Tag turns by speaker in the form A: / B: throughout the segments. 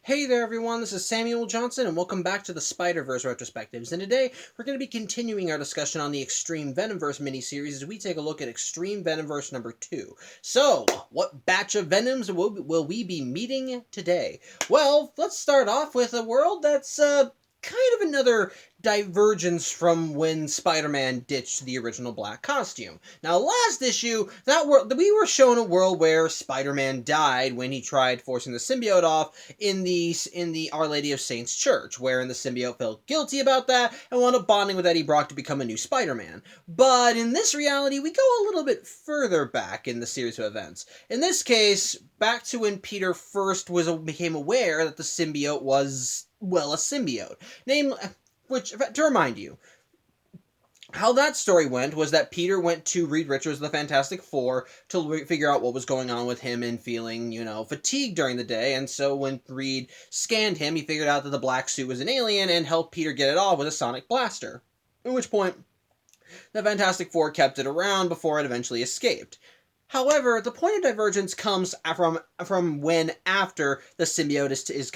A: Hey there everyone, this is Samuel Johnson and welcome back to the Spider-Verse Retrospectives, and today we're going to be continuing our discussion on the Extreme Venomverse miniseries as we take a look at Extreme Venomverse number 2. So, what batch of Venoms will we be meeting today? Well, let's start off with a world that's kind of another divergence from when Spider-Man ditched the original black costume. Now, last issue, we were shown a world where Spider-Man died when he tried forcing the symbiote off in the Our Lady of Saints Church, wherein the symbiote felt guilty about that and wound up bonding with Eddie Brock to become a new Spider-Man. But in this reality, we go a little bit further back in the series of events. In this case, back to when Peter first became aware that the symbiote was, well, a symbiote. To remind you, how that story went was that Peter went to Reed Richards of the Fantastic Four to figure out what was going on with him and feeling, fatigued during the day. And so when Reed scanned him, he figured out that the black suit was an alien and helped Peter get it off with a sonic blaster. At which point, the Fantastic Four kept it around before it eventually escaped. However, the point of divergence comes from when after the symbiote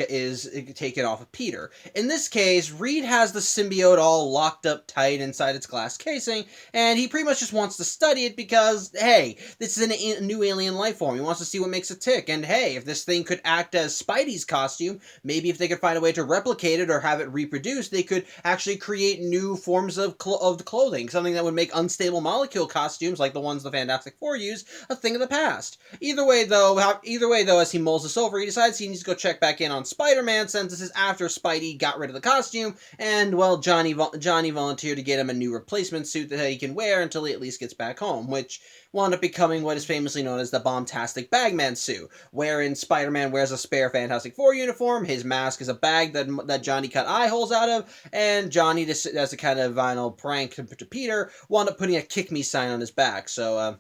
A: is taken off of Peter. In this case, Reed has the symbiote all locked up tight inside its glass casing, and he pretty much just wants to study it because, hey, this is a new alien life form. He wants to see what makes it tick, and hey, if this thing could act as Spidey's costume, maybe if they could find a way to replicate it or have it reproduced, they could actually create new forms of clothing, something that would make unstable molecule costumes like the ones the Fantastic Four use a thing of the past. Either way, though, as he mulls this over, he decides he needs to go check back in on Spider-Man, since this is after Spidey got rid of the costume, and, well, Johnny volunteered to get him a new replacement suit that he can wear until he at least gets back home, which wound up becoming what is famously known as the Bombastic Bagman suit, wherein Spider-Man wears a spare Fantastic Four uniform, his mask is a bag that Johnny cut eye holes out of, and Johnny, just as a kind of vinyl prank to Peter, wound up putting a "kick me" sign on his back, so,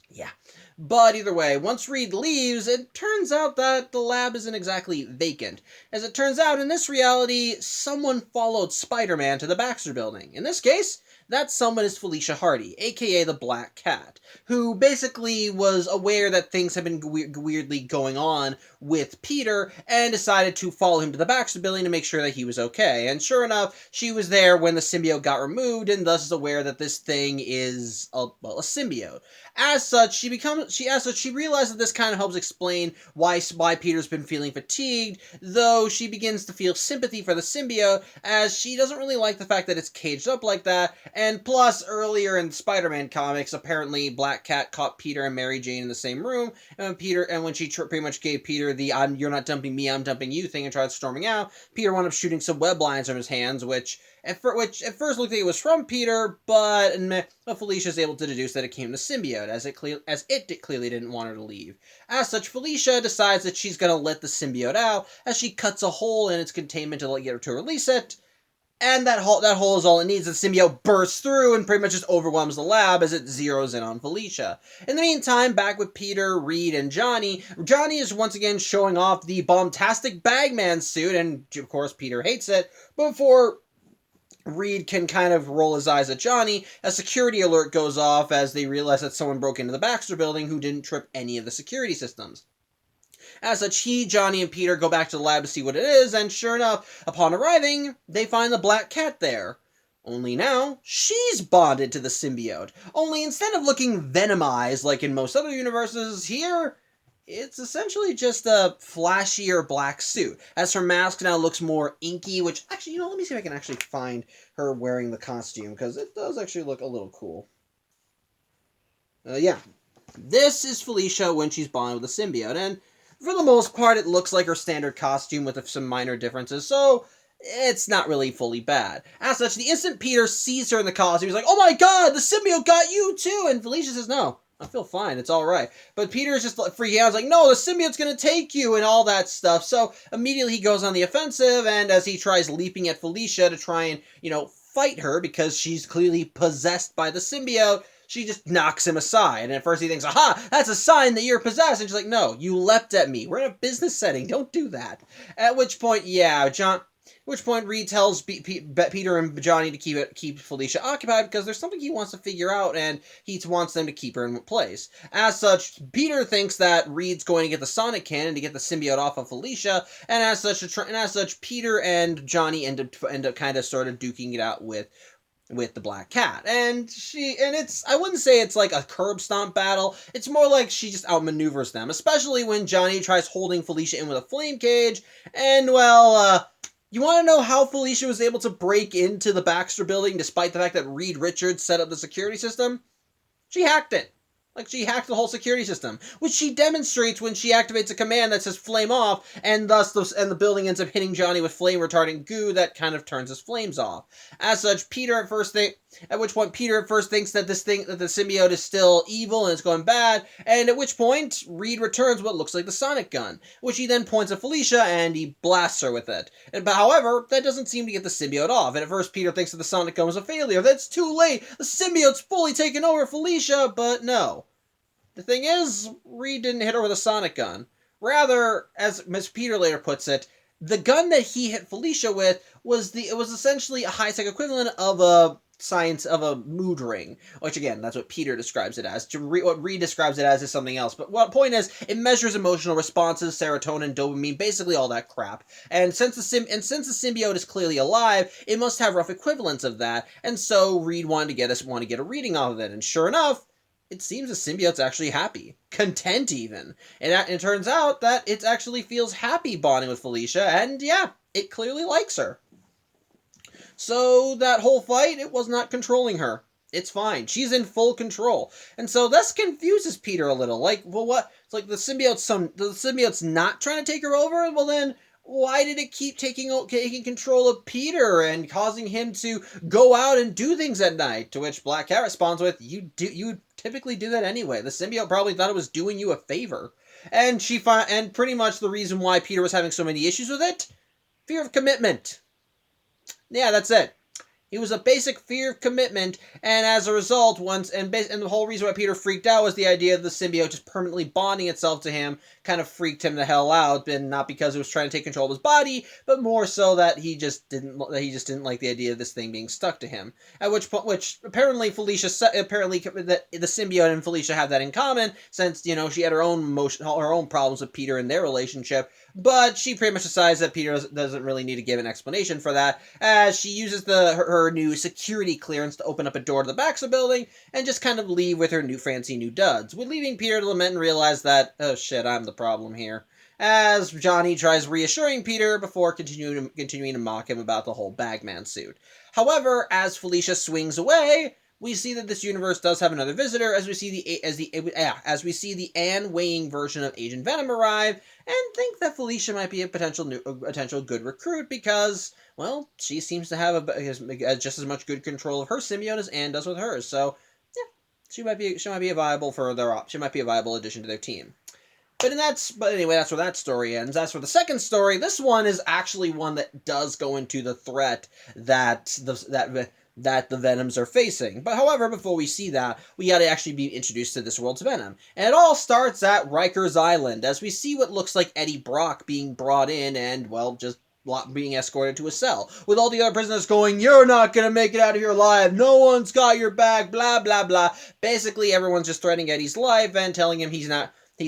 A: yeah. But either way, once Reed leaves, it turns out that the lab isn't exactly vacant. As it turns out, in this reality, someone followed Spider-Man to the Baxter Building. In this case, that someone is Felicia Hardy, aka the Black Cat, who basically was aware that things had been weirdly going on with Peter and decided to follow him to the Baxter Building to make sure that he was okay. And sure enough, she was there when the symbiote got removed and thus is aware that this thing is a symbiote. As such, she realized that this kind of helps explain why Peter's been feeling fatigued, though she begins to feel sympathy for the symbiote, as she doesn't really like the fact that it's caged up like that, and plus, earlier in Spider-Man comics, apparently Black Cat caught Peter and Mary Jane in the same room, and when she pretty much gave Peter the "you're not dumping me, I'm dumping you" thing and tried storming out, Peter wound up shooting some web lines from his hands, which at first looked like it was from Peter, but Felicia's able to deduce that it came to symbiote, as it clearly didn't want her to leave. As such, Felicia decides that she's going to let the symbiote out, as she cuts a hole in its containment to release it, and that hole is all it needs. The symbiote bursts through and pretty much just overwhelms the lab as it zeroes in on Felicia. In the meantime, back with Peter, Reed, and Johnny, Johnny is once again showing off the Bombastic Bagman suit, and of course Peter hates it, before Reed can kind of roll his eyes at Johnny, a security alert goes off as they realize that someone broke into the Baxter Building who didn't trip any of the security systems. As such, Johnny, and Peter go back to the lab to see what it is, and sure enough, upon arriving, they find the Black Cat there. Only now, she's bonded to the symbiote. Only instead of looking venomized like in most other universes, here it's essentially just a flashier black suit, as her mask now looks more inky, which, actually, let me see if I can actually find her wearing the costume, because it does actually look a little cool. Yeah. This is Felicia when she's bonded with the symbiote, and for the most part, it looks like her standard costume with some minor differences, so it's not really fully bad. As such, the instant Peter sees her in the costume, he's like, "Oh my god, the symbiote got you too!" And Felicia says, "No, I feel fine, it's alright." But Peter's just freaking out, he's like, "No, the symbiote's gonna take you," and all that stuff. So immediately he goes on the offensive, and as he tries leaping at Felicia to try and, fight her because she's clearly possessed by the symbiote, she just knocks him aside. And at first he thinks, "Aha, that's a sign that you're possessed." And she's like, "No, you leapt at me. We're in a business setting. Don't do that." At which point, yeah, which point Reed tells Peter and Johnny to keep Felicia occupied because there's something he wants to figure out, and he wants them to keep her in place. As such, Peter thinks that Reed's going to get the Sonic Cannon to get the symbiote off of Felicia, and as such, Peter and Johnny end up kind of sort of duking it out with the Black Cat. And I wouldn't say it's like a curb stomp battle. It's more like she just outmaneuvers them, especially when Johnny tries holding Felicia in with a flame cage. And, well, you want to know how Felicia was able to break into the Baxter building despite the fact that Reed Richards set up the security system? She hacked it. Like, she hacked the whole security system, which she demonstrates when she activates a command that says flame off, and thus the building ends up hitting Johnny with flame-retarding goo that kind of turns his flames off. As such, at which point Peter at first thinks that the symbiote is still evil and it's going bad, and at which point Reed returns what looks like the sonic gun, which he then points at Felicia and he blasts her with it. But however, that doesn't seem to get the symbiote off, and at first Peter thinks that the sonic gun was a failure. That's too late! The symbiote's fully taken over Felicia, but no. The thing is, Reed didn't hit her with a sonic gun. Rather, as Miss Peter later puts it, the gun that he hit Felicia with was essentially a high-tech equivalent of a mood ring, which again, that's what Peter describes it as. What Reed describes it as is something else. But what point is, it measures emotional responses, serotonin, dopamine, basically all that crap. And since the symbiote is clearly alive, it must have rough equivalents of that. And so Reed wanted to get a reading off of it. And sure enough, it seems the symbiote's actually happy. Content, even. And it turns out that it actually feels happy bonding with Felicia, and yeah, it clearly likes her. So that whole fight, it was not controlling her. It's fine. She's in full control. And so this confuses Peter a little. Like, well, what? It's like the symbiote's not trying to take her over? Well then, why did it keep taking control of Peter and causing him to go out and do things at night? To which Black Cat responds with, you typically do that anyway. The symbiote probably thought it was doing you a favor. And pretty much the reason why Peter was having so many issues with it? Fear of commitment. Yeah, that's it. He was a basic fear of commitment, and as a result, and the whole reason why Peter freaked out was the idea of the symbiote just permanently bonding itself to him kind of freaked him the hell out, and not because it was trying to take control of his body, but more so that he just didn't like the idea of this thing being stuck to him. At which apparently the symbiote and Felicia have that in common, since she had her own problems with Peter in their relationship. But she pretty much decides that Peter doesn't really need to give an explanation for that, as she uses her new security clearance to open up a door to the Baxter building and just kind of leave with her fancy new duds, with leaving Peter to lament and realize that, oh shit, I'm the problem here. As Johnny tries reassuring Peter before continuing to mock him about the whole Bagman suit. However, as Felicia swings away, we see that this universe does have another visitor, as we see the Anne Weying version of Agent Venom arrive, and think that Felicia might be a potential good recruit because, well, she seems to have just as much good control of her symbiote as Anne does with hers. So, yeah, she might be a viable addition to their team. But anyway, that's where that story ends. As for the second story, this one is actually one that does go into the threat that the Venoms are facing. But however, before we see that, we gotta actually be introduced to this world's Venom. And it all starts at Rikers Island, as we see what looks like Eddie Brock being brought in and, well, just being escorted to a cell, with all the other prisoners going, "You're not gonna make it out of here alive, no one's got your back, blah, blah, blah." Basically, everyone's just threatening Eddie's life and telling him he's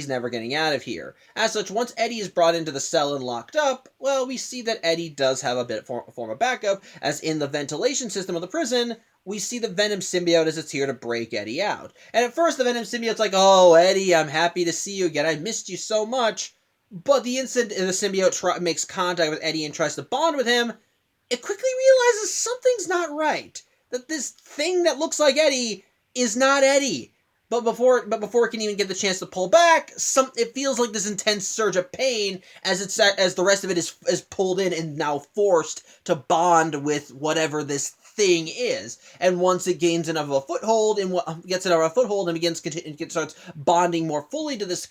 A: never getting out of here. As such, once Eddie is brought into the cell and locked up, well, we see that Eddie does have a form of backup, as in the ventilation system of the prison, we see the Venom symbiote as it's here to break Eddie out. And at first, the Venom symbiote's like, "Oh, Eddie, I'm happy to see you again, I missed you so much." But the instant the symbiote makes contact with Eddie and tries to bond with him, it quickly realizes something's not right. That this thing that looks like Eddie is not Eddie. But before it can even get the chance to pull back, it feels like this intense surge of pain as the rest of it is pulled in and now forced to bond with whatever this thing is. And once it gains enough of a foothold and starts bonding more fully to this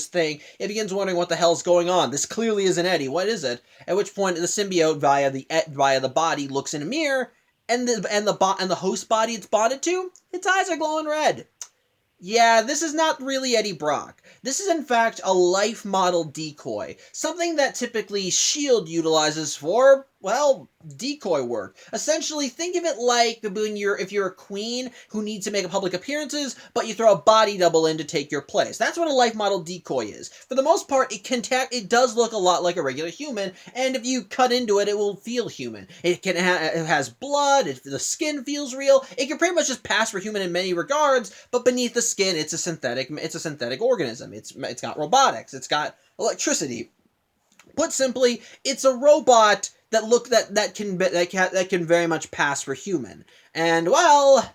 A: thing, it begins wondering what the hell's going on. This clearly isn't Eddie. What is it? At which point the symbiote via the body looks in a mirror, and the host body it's bonded to, its eyes are glowing red. Yeah, this is not really Eddie Brock. This is in fact a life model decoy, something that typically S.H.I.E.L.D. utilizes for, well, decoy work. Essentially, think of it like if you're a queen who needs to make public appearances, but you throw a body double in to take your place. That's what a life model decoy is. For the most part, it does look a lot like a regular human, and if you cut into it, it will feel human. It has blood. The skin feels real. It can pretty much just pass for human in many regards, but beneath the skin, it's a synthetic organism. It's got robotics. It's got electricity. Put simply, it's a robot that can very much pass for human. And well,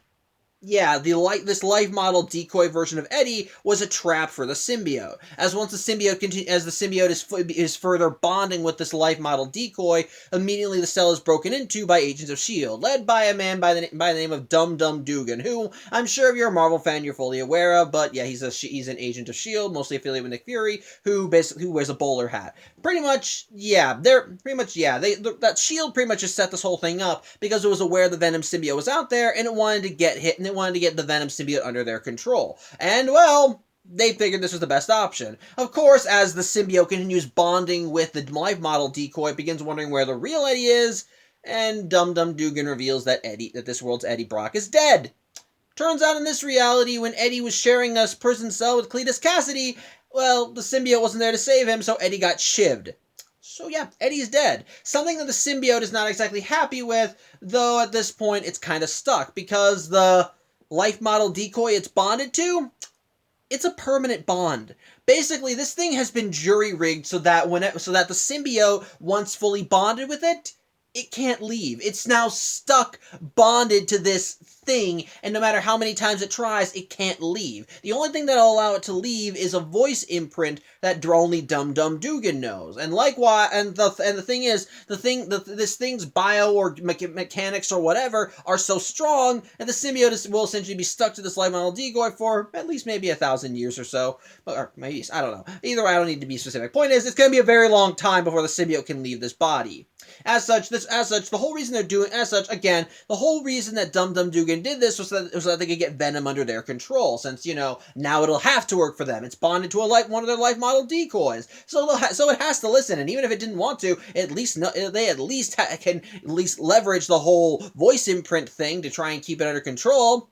A: yeah, this life model decoy version of Eddie was a trap for the symbiote. As the symbiote is further bonding with this life model decoy, immediately the cell is broken into by Agents of S.H.I.E.L.D., led by a man by the name of Dum Dum Dugan, who I'm sure if you're a Marvel fan you're fully aware of. But yeah, he's an agent of S.H.I.E.L.D., mostly affiliated with Nick Fury, who wears a bowler hat. That S.H.I.E.L.D. pretty much just set this whole thing up because it was aware the Venom symbiote was out there and it wanted to get hit, and it wanted to get the Venom symbiote under their control. And well, they figured this was the best option. Of course, as the symbiote continues bonding with the life model decoy, it begins wondering where the real Eddie is, and Dum Dum Dugan reveals that this world's Eddie Brock is dead. Turns out in this reality, when Eddie was sharing a prison cell with Cletus Cassidy, well, the symbiote wasn't there to save him, so Eddie got shivved. So yeah, Eddie's dead. Something that the symbiote is not exactly happy with, though at this point it's kind of stuck, because the life model decoy it's bonded to, it's a permanent bond. Basically, this thing has been jury-rigged so that the symbiote, once fully bonded with it, it can't leave. It's now stuck, bonded to this thing, and no matter how many times it tries, it can't leave. The only thing that'll allow it to leave is a voice imprint that only Dum Dum Dugan knows. And likewise, the thing is, this thing's bio or mechanics or whatever are so strong that the symbiote will essentially be stuck to this life model decoy for at least maybe 1,000 years or so, or maybe I don't know. Either way, I don't need to be specific. Point is, it's going to be a very long time before the symbiote can leave this body. The whole reason that Dum Dum Dugan did this was so that they could get Venom under their control, since, now it'll have to work for them. It's bonded to one of their life model decoys. So it has to listen, and even if it didn't want to, they can leverage the whole voice imprint thing to try and keep it under control.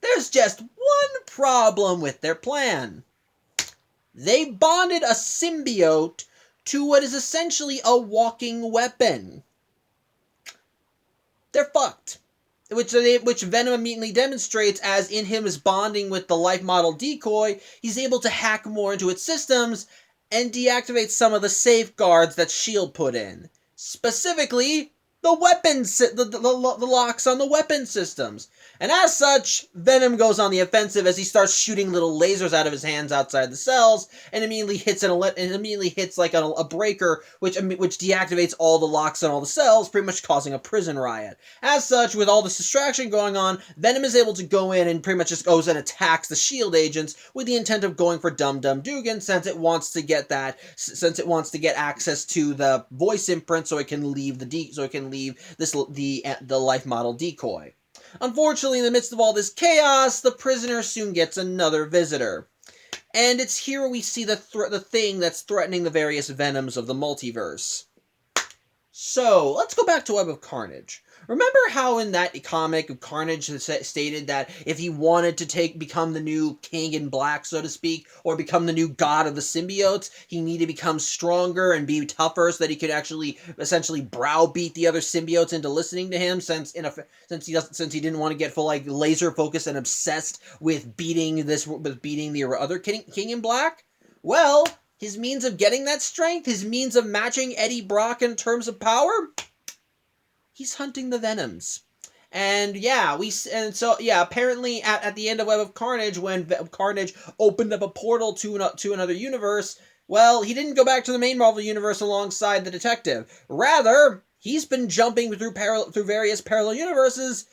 A: There's just one problem with their plan. They bonded a symbiote to what is essentially a walking weapon. They're fucked. Which Venom immediately demonstrates, as in him is bonding with the life model decoy, he's able to hack more into its systems and deactivate some of the safeguards that S.H.I.E.L.D. put in. Specifically, the locks on the weapon systems. And as such, Venom goes on the offensive as he starts shooting little lasers out of his hands outside the cells, and immediately hits like a breaker, which deactivates all the locks on all the cells, pretty much causing a prison riot. As such, with all this distraction going on, Venom is able to go in and pretty much just goes and attacks the S.H.I.E.L.D. agents with the intent of going for Dum Dum Dugan, since it wants to get access to the voice imprint so it can leave the life model decoy. Unfortunately, in the midst of all this chaos, the prisoner soon gets another visitor. And it's here we see the thing that's threatening the various Venoms of the multiverse. So, let's go back to Web of Carnage. Remember how in that comic, Carnage stated that if he wanted to become the new King in Black, so to speak, or become the new god of the symbiotes, he needed to become stronger and be tougher so that he could actually essentially browbeat the other symbiotes into listening to him, since he didn't want to get full laser focused and obsessed with beating the other King in Black? Well, his means of getting that strength, his means of matching Eddie Brock in terms of power, he's hunting the Venoms. And apparently at the end of Web of Carnage, when Carnage opened up a portal to another universe, well, he didn't go back to the main Marvel universe alongside the detective. Rather, he's been jumping through various parallel universes,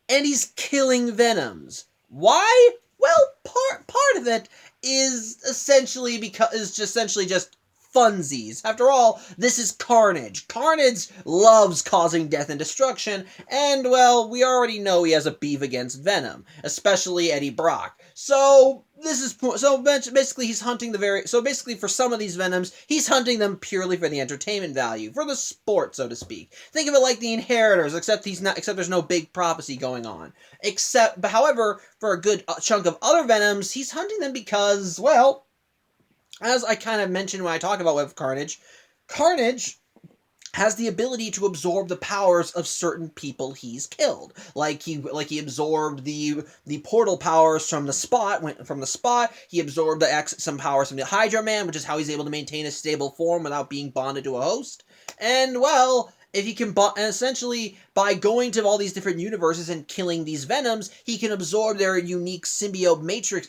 A: and he's killing Venoms. Why? Well, part of it is essentially just funsies. After all, this is Carnage. Carnage loves causing death and destruction, and, well, we already know he has a beef against Venom, especially Eddie Brock. So, this is so basically he's hunting so basically for some of these venoms he's hunting them purely for the entertainment value, for the sport, so to speak. Think of it like the Inheritors, except there's no big prophecy going on. But however, for a good chunk of other venoms, he's hunting them because, well, as I kind of mentioned when I talk about Web of Carnage has the ability to absorb the powers of certain people he's killed. Like he absorbed the portal powers from the Spot. He absorbed some powers from the Hydro Man, which is how he's able to maintain a stable form without being bonded to a host. And well, if he can, and essentially by going to all these different universes and killing these venoms, he can absorb their unique symbiote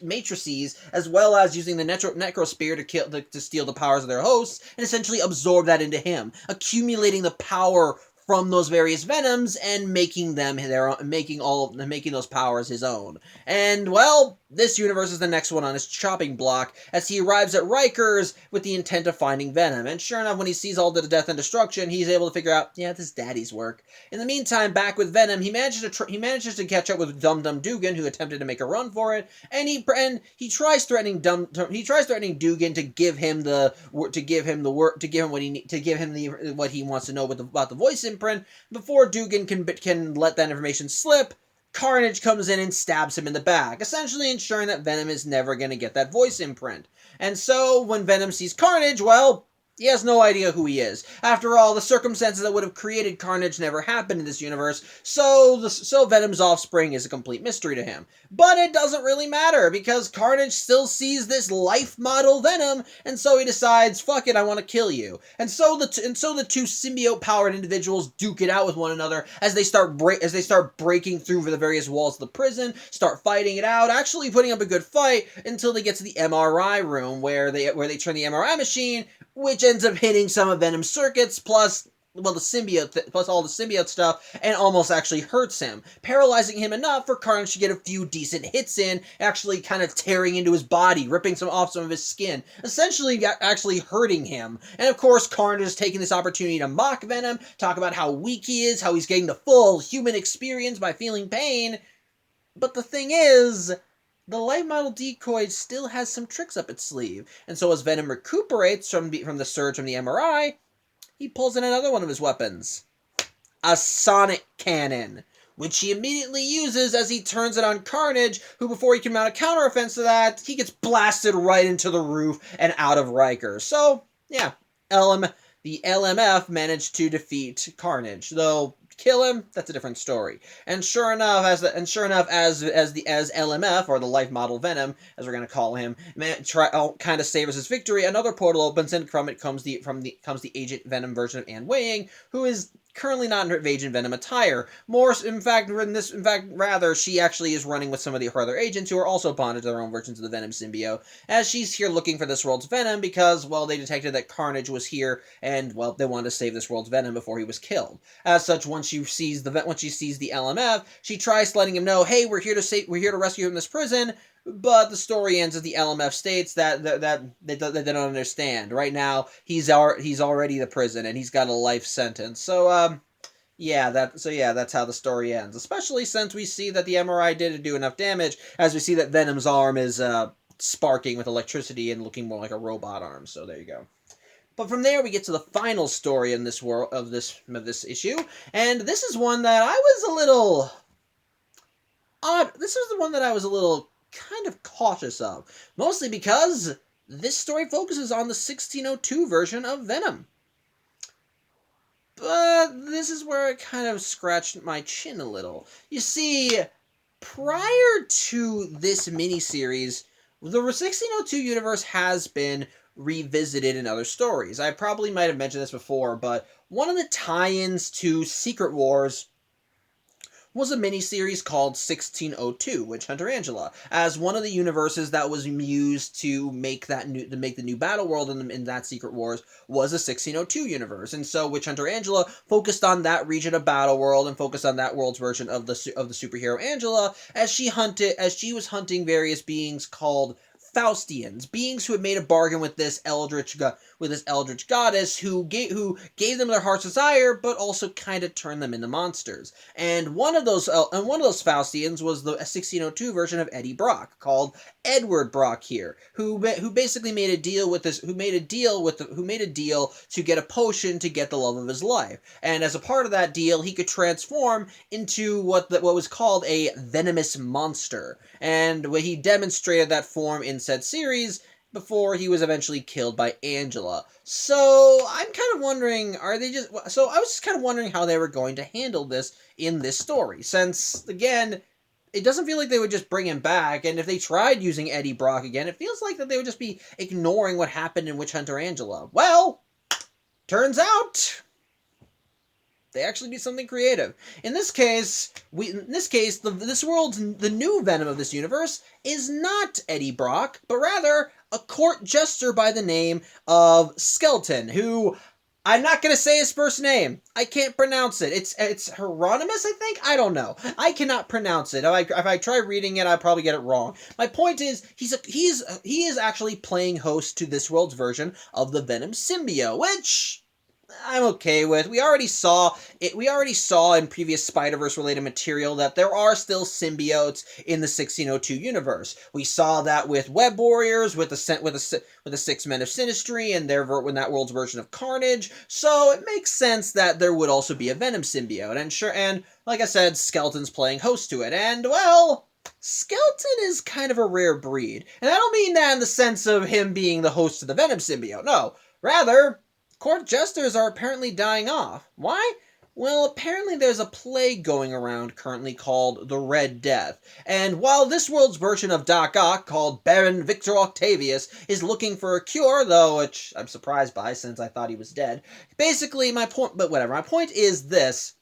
A: matrices, as well as using the necrosphere to steal the powers of their hosts, and essentially absorb that into him, accumulating the power from those various venoms and making those powers his own. And well, this universe is the next one on his chopping block, as he arrives at Rikers with the intent of finding Venom. And sure enough, when he sees all the death and destruction, he's able to figure out, yeah, this is Daddy's work. In the meantime, back with Venom, he manages to catch up with Dum Dum Dugan, who attempted to make a run for it, and he tries threatening Dugan to give him what he wants to know about the voice imprint. Before Dugan can let that information slip, Carnage comes in and stabs him in the back, essentially ensuring that Venom is never going to get that voice imprint. And so, when Venom sees Carnage, well, he has no idea who he is. After all, the circumstances that would have created Carnage never happened in this universe, so Venom's offspring is a complete mystery to him. But it doesn't really matter, because Carnage still sees this life model Venom, and so he decides, fuck it, I want to kill you. And so the two symbiote-powered individuals duke it out with one another as they start breaking through the various walls of the prison, start fighting it out, actually putting up a good fight until they get to the MRI room, where they turn the MRI machine, which ends up hitting some of Venom's circuits, plus all the symbiote stuff, and almost actually hurts him, paralyzing him enough for Carnage to get a few decent hits in, actually kind of tearing into his body, ripping off some of his skin, essentially actually hurting him. And of course, Carnage is taking this opportunity to mock Venom, talk about how weak he is, how he's getting the full human experience by feeling pain. But the thing is, the life model decoy still has some tricks up its sleeve, and so as Venom recuperates from the surge from the MRI, he pulls in another one of his weapons. A sonic cannon, which he immediately uses as he turns it on Carnage, who, before he can mount a counteroffense to that, he gets blasted right into the roof and out of Riker. So, yeah, the LMF managed to defeat Carnage, though kill him, that's a different story. And sure enough, as LMF, or the life model Venom, as we're gonna call him, kind of savors his victory, another portal opens, and from it comes the Agent Venom version of Anne Weying, who is currently not in Agent Venom attire. Rather, she actually is running with some of her other agents who are also bonded to their own versions of the Venom symbiote, as she's here looking for this world's Venom because, well, they detected that Carnage was here, and, well, they wanted to save this world's Venom before he was killed. As such, once she sees the LMF, she tries letting him know, hey, we're here to rescue him in this prison. But the story ends as the LMF states that they don't understand. Right now, he's already the prison, and he's got a life sentence. So, that's how the story ends. Especially since we see that the MRI didn't do enough damage, as we see that Venom's arm is sparking with electricity and looking more like a robot arm. So there you go. But from there, we get to the final story in this world of this issue, and this is one that I was a little odd. This was the one that I was a little kind of cautious of, mostly because this story focuses on the 1602 version of Venom. But this is where I kind of scratched my chin a little. You see, prior to this miniseries, the 1602 universe has been revisited in other stories. I probably might have mentioned this before, but one of the tie-ins to Secret Wars was a miniseries called 1602, Witch Hunter Angela, as one of the universes that was used to make the new battle world in that Secret Wars was a 1602 universe. And so Witch Hunter Angela focused on that region of battle world and focused on that world's version of the superhero Angela, as she was hunting various beings called Faustians, beings who had made a bargain with this eldritch with this eldritch goddess who gave them their heart's desire, but also kind of turned them into monsters. And one of those Faustians was the 1602 version of Eddie Brock, called Edward Brock here, who basically made a deal with this, who made a deal to get a potion to get the love of his life. And as a part of that deal, he could transform into what was called a venomous monster. And when he demonstrated that form in said series before he was eventually killed by Angela. So I'm kind of wondering, I was just kind of wondering how they were going to handle this in this story, since, again, it doesn't feel like they would just bring him back, and if they tried using Eddie Brock again, it feels like that they would just be ignoring what happened in Witch Hunter Angela. Well, turns out they actually do something creative. In this case, the new Venom of this universe is not Eddie Brock, but rather a court jester by the name of Skeleton, who I'm not going to say his first name. I can't pronounce it. It's Hieronymus, I think? I don't know. I cannot pronounce it. If I try reading it, I'll probably get it wrong. My point is, he is actually playing host to this world's version of the Venom symbiote, which I'm okay with. We already saw in previous Spider-Verse related material that there are still symbiotes in the 1602 universe. We saw that with Web Warriors, with the Six Men of Sinistry, and in that world's version of Carnage. So it makes sense that there would also be a Venom symbiote. And like I said, Skeleton's playing host to it. And well, Skeleton is kind of a rare breed. And I don't mean that in the sense of him being the host of the Venom symbiote. No, rather, court jesters are apparently dying off. Why? Well, apparently there's a plague going around currently called the Red Death. And while this world's version of Doc Ock, called Baron Victor Octavius, is looking for a cure, though, which I'm surprised by since I thought he was dead. Basically, my point is this.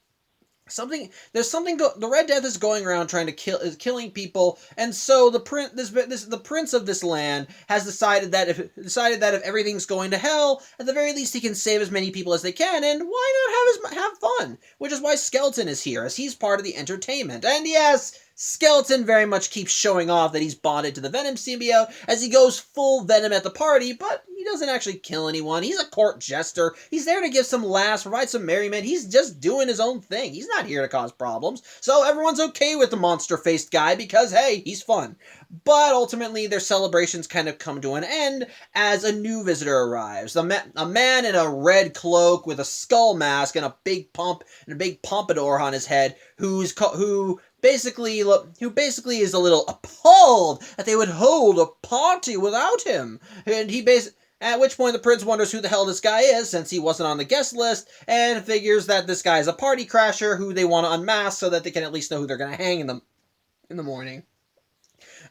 A: The Red Death is going around trying to killing people, and so the prince of this land has decided that if everything's going to hell, at the very least he can save as many people as they can, and why not have fun? Which is why Skeleton is here, as he's part of the entertainment. And yes, Skeleton very much keeps showing off that he's bonded to the Venom symbiote as he goes full Venom at the party, but he doesn't actually kill anyone. He's a court jester. He's there to give some laughs, provide some merriment. He's just doing his own thing. He's not here to cause problems. So everyone's okay with the monster-faced guy because, hey, he's fun. But ultimately, their celebrations kind of come to an end as a new visitor arrives. A man in a red cloak with a skull mask and a big pompadour on his head, who basically is a little appalled that they would hold a party without him. And at which point the prince wonders who the hell this guy is, since he wasn't on the guest list, and figures that this guy is a party crasher who they want to unmask so that they can at least know who they're going to hang in the morning.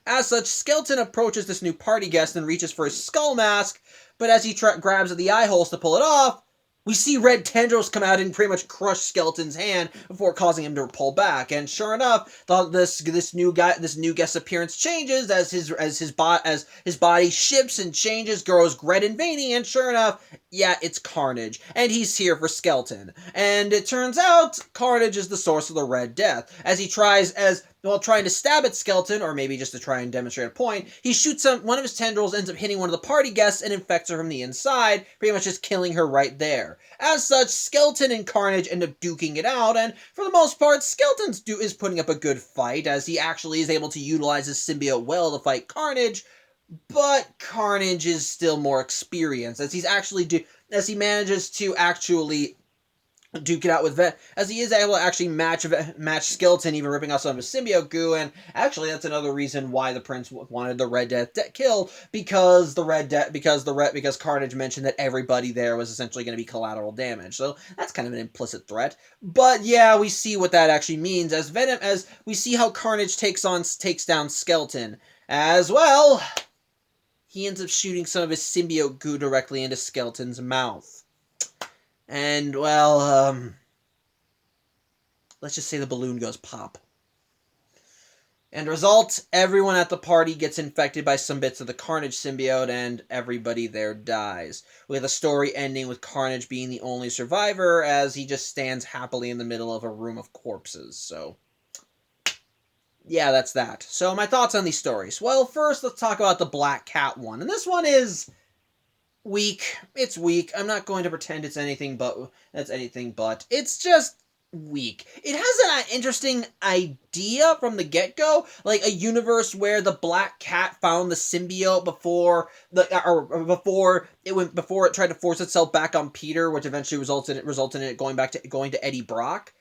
A: As such, Skeleton approaches this new party guest and reaches for his skull mask, but as he grabs at the eye holes to pull it off, we see red tendrils come out and pretty much crush Skeleton's hand before causing him to pull back. And sure enough, this new guest appearance changes as his body shifts and changes, grows red and veiny. And sure enough, yeah, it's Carnage, and he's here for Skeleton. And it turns out Carnage is the source of the Red Death. While trying to stab at Skeleton, or maybe just to try and demonstrate a point, he shoots one of his tendrils, ends up hitting one of the party guests, and infects her from the inside, pretty much just killing her right there. As such, Skeleton and Carnage end up duking it out, and for the most part, Skeleton is putting up a good fight, as he actually is able to utilize his symbiote well to fight Carnage, but Carnage is still more experienced, as he manages to actually duke it out with as he is able to actually match Skeleton, even ripping off some of his symbiote goo. And actually, that's another reason why the prince wanted the Red Death killed, because Carnage mentioned that everybody there was essentially going to be collateral damage. So that's kind of an implicit threat. But yeah, we see what that actually means as we see how Carnage takes down Skeleton as well. He ends up shooting some of his symbiote goo directly into Skeleton's mouth. And, well, let's just say the balloon goes pop. And result, everyone at the party gets infected by some bits of the Carnage symbiote, and everybody there dies. With the story ending with Carnage being the only survivor, as he just stands happily in the middle of a room of corpses. So, yeah, that's that. So, my thoughts on these stories. Well, first, let's talk about the Black Cat one. And this one is Weak. It's weak. I'm not going to pretend it's anything but it's just weak. It has an interesting idea from the get-go, like a universe where the black cat found the symbiote before it tried to force itself back on Peter, which eventually resulted in it going to Eddie Brock.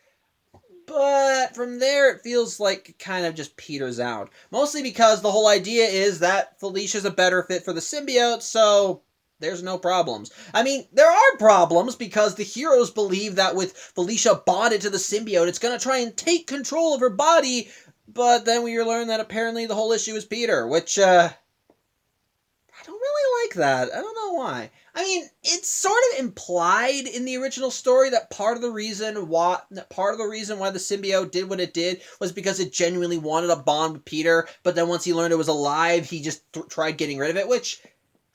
A: But from there, it feels like it kind of just peters out. Mostly because the whole idea is that Felicia's a better fit for the symbiote, so there's no problems. I mean, there are problems because the heroes believe that with Felicia bonded to the symbiote, it's going to try and take control of her body, but then we learn that apparently the whole issue is Peter, which, I don't really like that. I don't know why. I mean, it's sort of implied in the original story that part of the reason why the symbiote did what it did was because it genuinely wanted a bond with Peter, but then once he learned it was alive, he just tried getting rid of it, which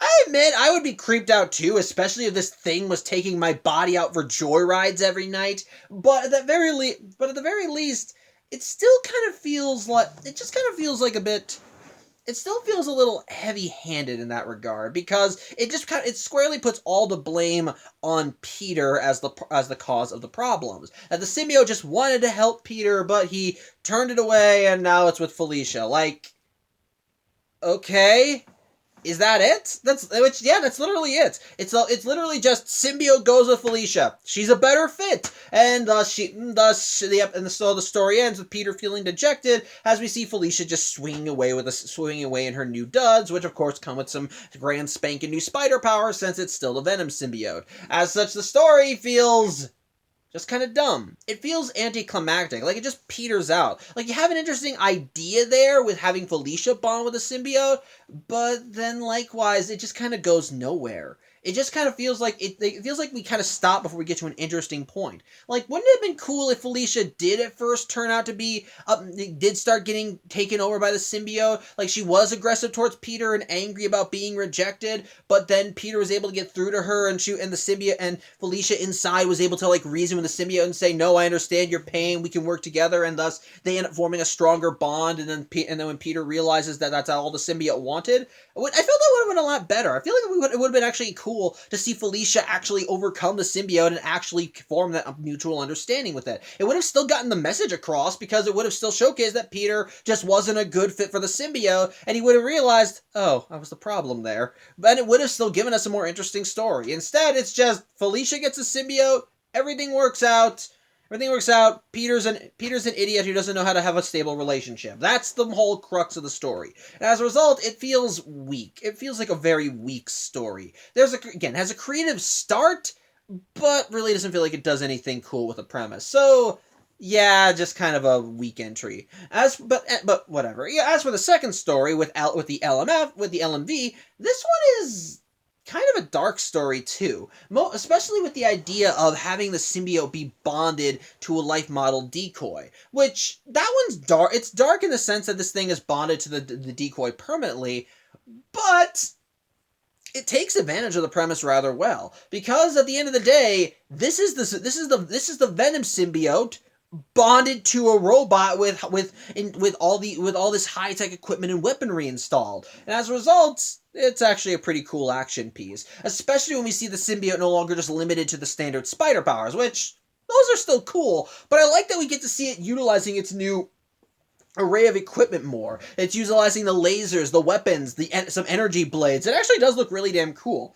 A: I admit I would be creeped out too, especially if this thing was taking my body out for joyrides every night. But at the very least, it still kind of feels like it still feels a little heavy-handed in that regard because it squarely puts all the blame on Peter as the cause of the problems. That the symbiote just wanted to help Peter, but he turned it away, and now it's with Felicia. Like, okay. Is that it? That's literally it. It's literally just symbiote goes with Felicia. She's a better fit, and so the story ends with Peter feeling dejected as we see Felicia just swinging away in her new duds, which of course come with some grand spanking new spider power since it's still the Venom symbiote. As such, the story feels just kind of dumb. It feels anticlimactic, like it just peters out. Like you have an interesting idea there with having Felicia bond with a symbiote, but then likewise, it just kind of goes nowhere. It just kind of feels like it feels like we kind of stop before we get to an interesting point. Like, wouldn't it have been cool if Felicia did at first turn out to be did start getting taken over by the symbiote? Like she was aggressive towards Peter and angry about being rejected, but then Peter was able to get through to her, and the symbiote and Felicia inside was able to like reason with the symbiote and say, "No, I understand your pain. We can work together," and thus they end up forming a stronger bond. And then when Peter realizes that that's all the symbiote wanted, I felt that would have been a lot better. I feel like it would have been actually cool to see Felicia actually overcome the symbiote and actually form that mutual understanding with it. It would have still gotten the message across because it would have still showcased that Peter just wasn't a good fit for the symbiote, and he would have realized, oh, I was the problem there. But it would have still given us a more interesting story. Instead, it's just Felicia gets a symbiote, everything works out. Peter's an idiot who doesn't know how to have a stable relationship. That's the whole crux of the story. And as a result, it feels weak. It feels like a very weak story. Has a creative start, but really doesn't feel like it does anything cool with the premise. So, yeah, just kind of a weak entry. But whatever. Yeah, as for the second story with the LMV, this one is kind of a dark story too, especially with the idea of having the symbiote be bonded to a life model decoy, which that one's dark. It's dark in the sense that this thing is bonded to the decoy permanently, but it takes advantage of the premise rather well, because at the end of the day, this is the Venom symbiote bonded to a robot with all this high-tech equipment and weaponry installed. And as a result, it's actually a pretty cool action piece, especially when we see the symbiote no longer just limited to the standard spider powers, which those are still cool, but I like that we get to see it utilizing its new array of equipment more. It's utilizing the lasers, the weapons, some energy blades. It actually does look really damn cool.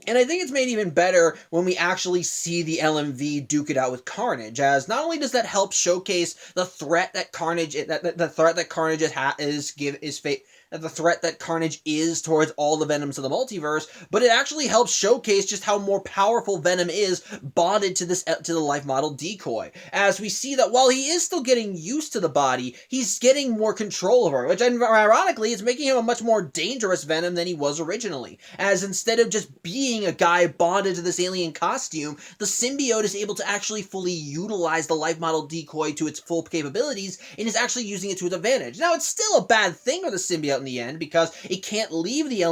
A: And I think it's made even better when we actually see the LMV duke it out with Carnage, as not only does that help showcase the threat that Carnage the threat that Carnage is towards all the Venoms of the multiverse, but it actually helps showcase just how more powerful Venom is bonded to the life model decoy. As we see that while he is still getting used to the body, he's getting more control over it, which ironically is making him a much more dangerous Venom than he was originally. As instead of just being a guy bonded to this alien costume, the symbiote is able to actually fully utilize the life model decoy to its full capabilities and is actually using it to its advantage. Now, it's still a bad thing for the symbiote in the end because it can't leave the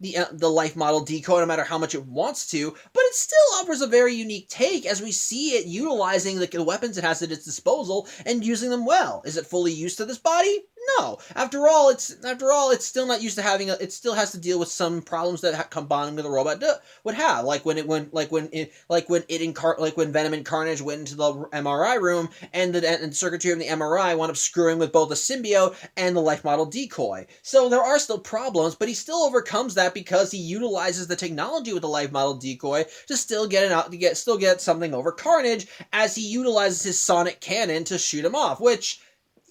A: the life model decoy no matter how much it wants to, but it still offers a very unique take as we see it utilizing the weapons it has at its disposal and using them well. Is it fully used to this body? No. After all, it's still not used to having it still has to deal with some problems that combining with a robot would have, like when Venom and Carnage went into the MRI room and the circuitry of the MRI wound up screwing with both the symbiote and the life model decoy. So there are still problems, but he still overcomes that because he utilizes the technology with the life model decoy to still get something over Carnage as he utilizes his sonic cannon to shoot him off, which,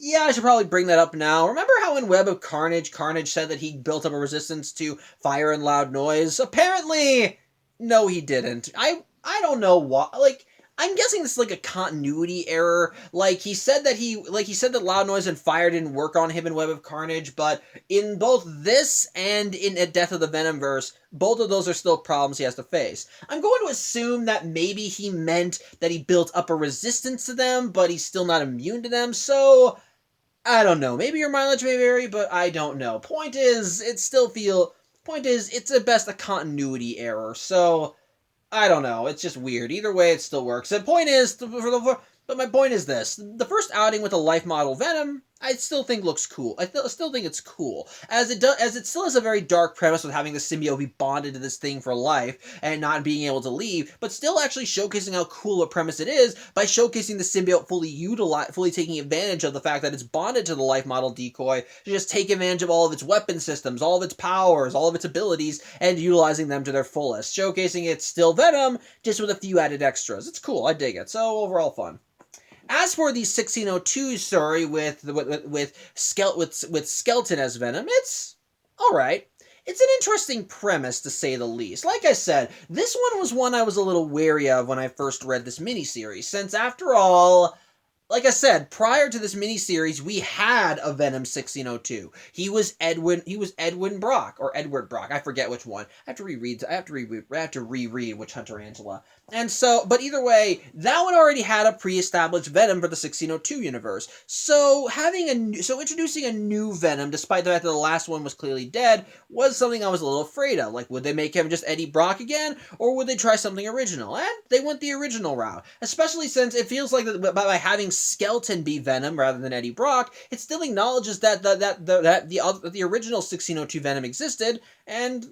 A: yeah, I should probably bring that up now. Remember how in Web of Carnage, Carnage said that he built up a resistance to fire and loud noise? Apparently, no, he didn't. I don't know why. Like, I'm guessing this is like a continuity error. He said that loud noise and fire didn't work on him in Web of Carnage, but in both this and in Death of the Venomverse, both of those are still problems he has to face. I'm going to assume that maybe he meant that he built up a resistance to them, but he's still not immune to them, so I don't know. Maybe your mileage may vary, but I don't know. Point is, it's at best a continuity error, so I don't know. It's just weird. Either way, it still works. The point is, but my point is this. The first outing with a life model Venom, I still think looks cool. I still think it's cool. As it still has a very dark premise with having the symbiote be bonded to this thing for life and not being able to leave, but still actually showcasing how cool a premise it is by showcasing the symbiote fully taking advantage of the fact that it's bonded to the life model decoy to just take advantage of all of its weapon systems, all of its powers, all of its abilities, and utilizing them to their fullest. Showcasing it's still Venom, just with a few added extras. It's cool. I dig it. So overall fun. As for the 1602 story with Skeleton as Venom, it's all right. It's an interesting premise, to say the least. Like I said, this one was one I was a little wary of when I first read this miniseries, since after all, like I said, prior to this miniseries, we had a Venom 1602. He was Edwin Brock, or Edward Brock. I forget which one. I have to reread Witch Hunter Angela. And so, but either way, that one already had a pre-established Venom for the 1602 universe. So introducing a new Venom, despite the fact that the last one was clearly dead, was something I was a little afraid of. Like, would they make him just Eddie Brock again, or would they try something original? And they went the original route, especially since it feels like that by having Skeleton be Venom rather than Eddie Brock, it still acknowledges that the original 1602 Venom existed, and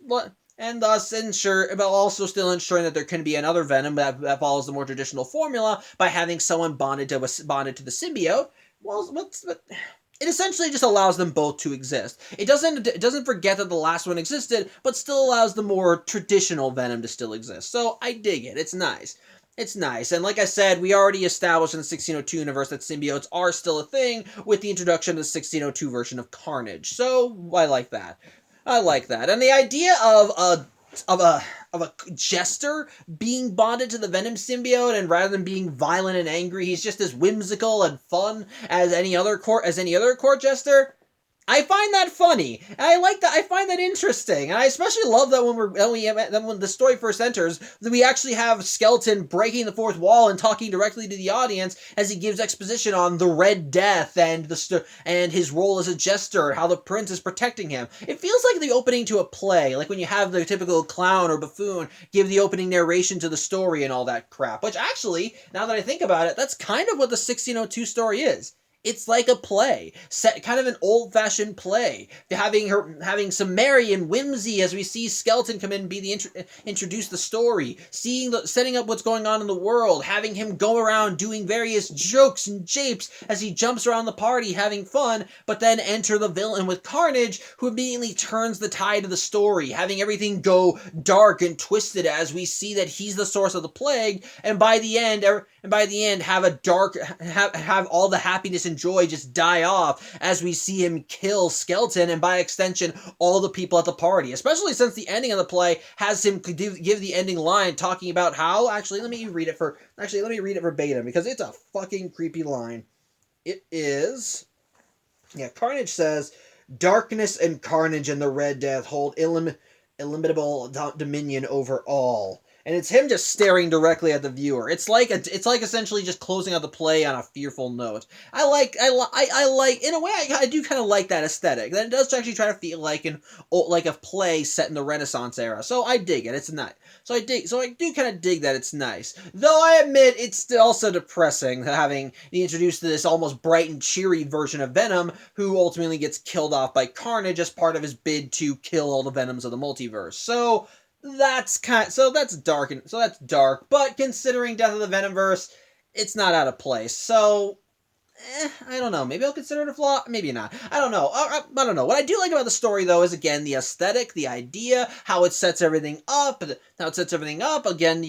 A: thus but also still ensuring that there can be another Venom that follows the more traditional formula by having someone bonded to the symbiote. Well, it essentially just allows them both to exist. It doesn't forget that the last one existed, but still allows the more traditional Venom to still exist. So I dig it. It's nice. It's nice, and like I said, we already established in the 1602 universe that symbiotes are still a thing with the introduction of the 1602 version of Carnage. So I like that. And the idea of a jester being bonded to the Venom symbiote, and rather than being violent and angry, he's just as whimsical and fun as any other court jester. I find that funny. I like that. I find that interesting, and I especially love that when the story first enters, that we actually have Skeleton breaking the fourth wall and talking directly to the audience as he gives exposition on the Red Death and his role as a jester, how the prince is protecting him. It feels like the opening to a play, like when you have the typical clown or buffoon give the opening narration to the story and all that crap. Which actually, now that I think about it, that's kind of what the 1602 story is. It's like a play, kind of an old-fashioned play, having some merry and whimsy as we see Skeleton come in and be introduce the story, setting up what's going on in the world, having him go around doing various jokes and japes as he jumps around the party having fun, but then enter the villain with Carnage, who immediately turns the tide of the story, having everything go dark and twisted as we see that he's the source of the plague, and by the end have all the happiness and joy just die off as we see him kill Skeleton, and by extension all the people at the party, especially since the ending of the play has him give the ending line talking about how, let me read it verbatim because it's a fucking creepy line. It is, Carnage says, "Darkness and carnage and the Red Death hold illimitable dominion over all. and it's him just staring directly at the viewer. It's like essentially just closing out the play on a fearful note. I like in a way I do kind of like that aesthetic. That it does actually try to feel like a play set in the Renaissance era. So I dig it. It's nice. So I do kind of dig that it's nice. Though I admit it's also depressing having the introduced to this almost bright and cheery version of Venom, who ultimately gets killed off by Carnage as part of his bid to kill all the Venoms of the multiverse. So that's dark. But considering Death of the Venomverse, it's not out of place. So I don't know. Maybe I'll consider it a flaw. Maybe not. I don't know. I don't know. What I do like about the story, though, is again the aesthetic, the idea, how it sets everything up. Again,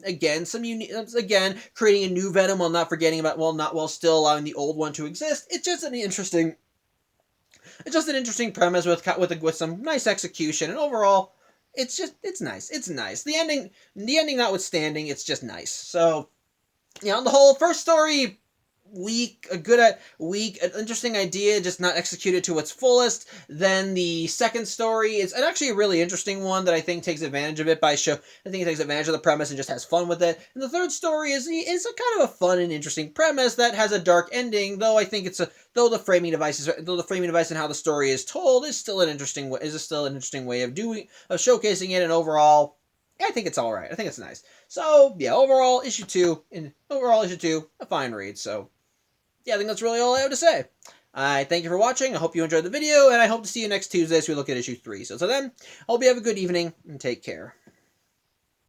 A: again creating a new Venom while still allowing the old one to exist. It's just an interesting premise with some nice execution, and overall, it's nice. It's nice. The ending notwithstanding, it's just nice. So, on the whole, first story, weak, an interesting idea, just not executed to its fullest. Then the second story is actually a really interesting one that I think takes advantage of it I think it takes advantage of the premise and just has fun with it. And the third story is a kind of a fun and interesting premise that has a dark ending, though I think though the framing device and how the story is told is still an interesting way of showcasing it, and overall, I think it's alright. I think it's nice. So, yeah, overall, issue 2, a fine read. So, yeah, I think that's really all I have to say. I thank you for watching. I hope you enjoyed the video, and I hope to see you next Tuesday as we look at issue 3. So, until then, I hope you have a good evening, and take care.